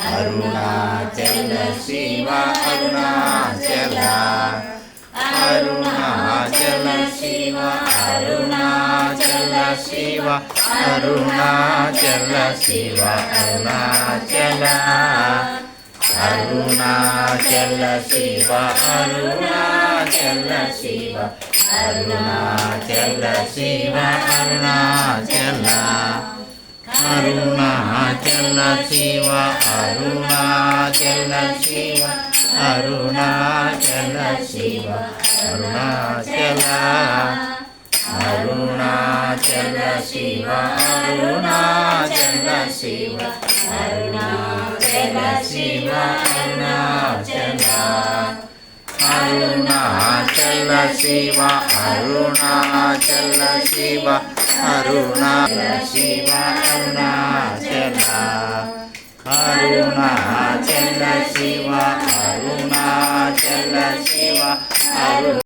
Arunachal Shiva Arunachal Arunachal Shiva Arunachal Shiva Arunachal Shiva Arunachal Arunachal Shiva Arunachal Shiva Arunachal Shiva Arunachal Arunachal Shiva Arunachal Shiva Arunachal Shiva Arunachal Arunachal Shiva Arunachal Shiva Arunachal Shiva Arunachal Arunachal Shiva Arunachal Shiva Arunachal Shiva Arunachal Arunachal Shiva Arunachal Shiva